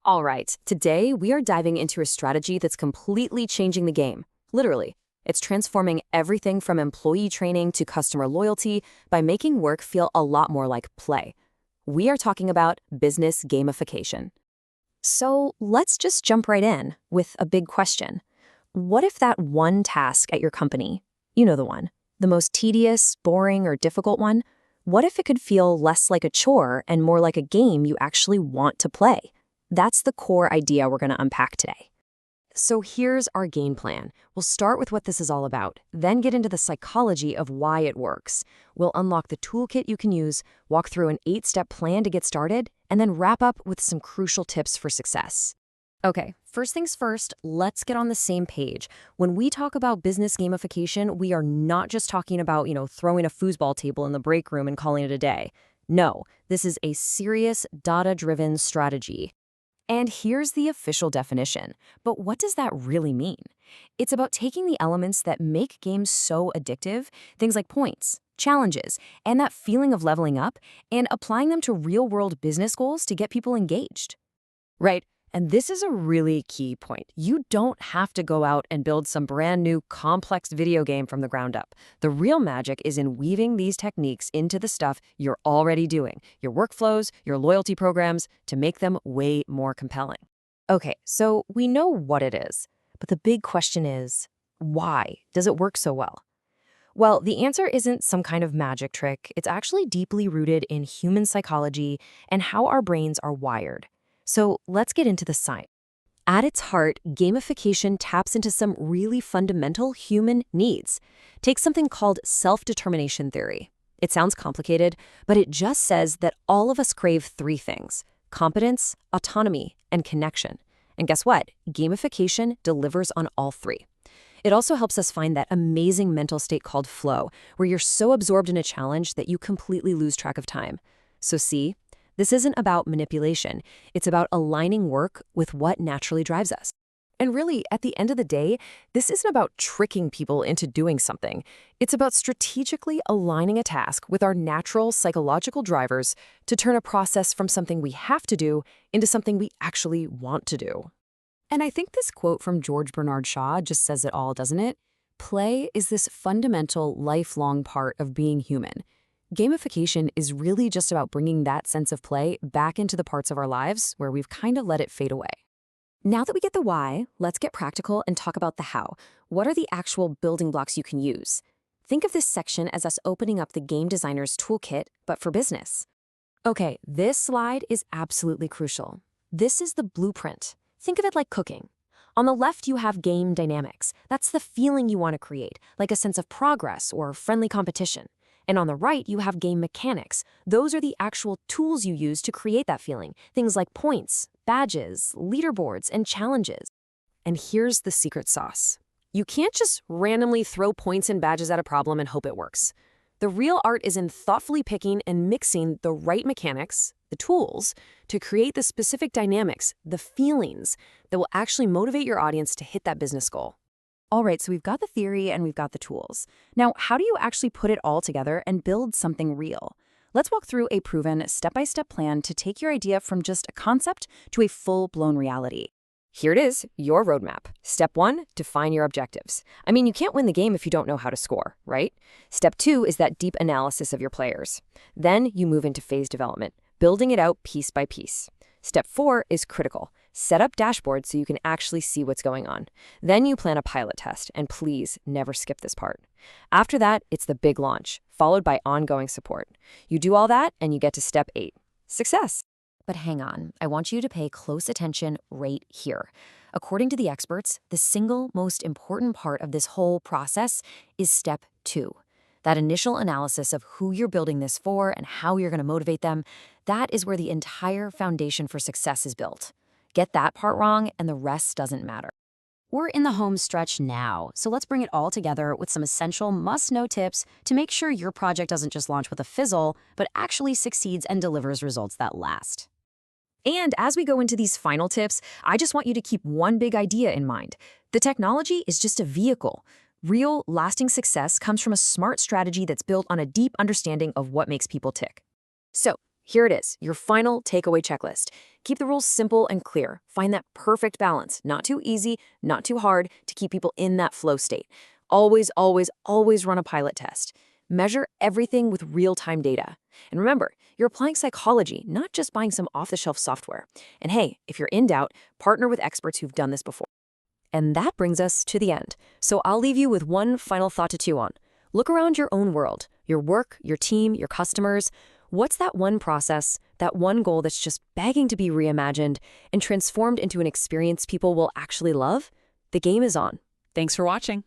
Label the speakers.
Speaker 1: All right, today we are diving into a strategy that's completely changing the game. Literally, it's transforming everything from employee training to customer loyalty by making work feel a lot more like play. We are talking about business gamification. So let's just jump right in with a big question. What if that one task at your company, you know the one, the most tedious, boring, or difficult one, what if it could feel less like a chore and more like a game you actually want to play? That's the core idea we're going to unpack today. So here's our game plan. We'll start with what this is all about, then get into the psychology of why it works. We'll unlock the toolkit you can use, walk through an 8-step plan to get started, and then wrap up with some crucial tips for success. Okay, first things first, let's get on the same page. When we talk about business gamification, we are not just talking about, throwing a foosball table in the break room and calling it a day. No, this is a serious data-driven strategy. And here's the official definition. But what does that really mean? It's about taking the elements that make games so addictive, things like points, challenges, and that feeling of leveling up, and applying them to real-world business goals to get people engaged. Right. And this is a really key point. You don't have to go out and build some brand new complex video game from the ground up. The real magic is in weaving these techniques into the stuff you're already doing, your workflows, your loyalty programs, to make them way more compelling. Okay, so we know what it is, but the big question is, why does it work so well? Well, the answer isn't some kind of magic trick. It's actually deeply rooted in human psychology and how our brains are wired. So let's get into the science. At its heart, gamification taps into some really fundamental human needs. Take something called self-determination theory. It sounds complicated, but it just says that all of us crave 3 things: competence, autonomy, and connection. And guess what? Gamification delivers on all 3. It also helps us find that amazing mental state called flow, where you're so absorbed in a challenge that you completely lose track of time. So see? This isn't about manipulation. It's about aligning work with what naturally drives us. And really, at the end of the day, this isn't about tricking people into doing something. It's about strategically aligning a task with our natural psychological drivers to turn a process from something we have to do into something we actually want to do. And I think this quote from George Bernard Shaw just says it all, doesn't it? Play is this fundamental, lifelong part of being human. Gamification is really just about bringing that sense of play back into the parts of our lives where we've kind of let it fade away. Now that we get the why, let's get practical and talk about the how. What are the actual building blocks you can use? Think of this section as us opening up the game designer's toolkit, but for business. Okay, this slide is absolutely crucial. This is the blueprint. Think of it like cooking. On the left, you have game dynamics. That's the feeling you want to create, like a sense of progress or friendly competition. And on the right, you have game mechanics. Those are the actual tools you use to create that feeling. Things like points, badges, leaderboards, and challenges. And here's the secret sauce. You can't just randomly throw points and badges at a problem and hope it works. The real art is in thoughtfully picking and mixing the right mechanics, the tools, to create the specific dynamics, the feelings that will actually motivate your audience to hit that business goal. All right, so we've got the theory and we've got the tools. Now, how do you actually put it all together and build something real? Let's walk through a proven step-by-step plan to take your idea from just a concept to a full-blown reality. Here it is, your roadmap. Step 1, define your objectives. I mean, you can't win the game if you don't know how to score, right? Step 2 is that deep analysis of your players. Then you move into phase development, building it out piece by piece. Step 4 is critical. Set up dashboards so you can actually see what's going on. Then you plan a pilot test, and please never skip this part. After that, it's the big launch, followed by ongoing support. You do all that, and you get to step 8, success. But hang on, I want you to pay close attention right here. According to the experts, the single most important part of this whole process is step 2. That initial analysis of who you're building this for and how you're going to motivate them, that is where the entire foundation for success is built. Get that part wrong, and the rest doesn't matter. We're in the home stretch now, so let's bring it all together with some essential must-know tips to make sure your project doesn't just launch with a fizzle, but actually succeeds and delivers results that last. And as we go into these final tips, I just want you to keep one big idea in mind. The technology is just a vehicle. Real, lasting success comes from a smart strategy that's built on a deep understanding of what makes people tick. So, here it is, your final takeaway checklist. Keep the rules simple and clear. Find that perfect balance, not too easy, not too hard, to keep people in that flow state. Always, always, always run a pilot test. Measure everything with real-time data. And remember, you're applying psychology, not just buying some off-the-shelf software. And hey, if you're in doubt, partner with experts who've done this before. And that brings us to the end. So I'll leave you with one final thought to chew on. Look around your own world, your work, your team, your customers. What's that one process, that one goal that's just begging to be reimagined and transformed into an experience people will actually love? The game is on.
Speaker 2: Thanks for watching.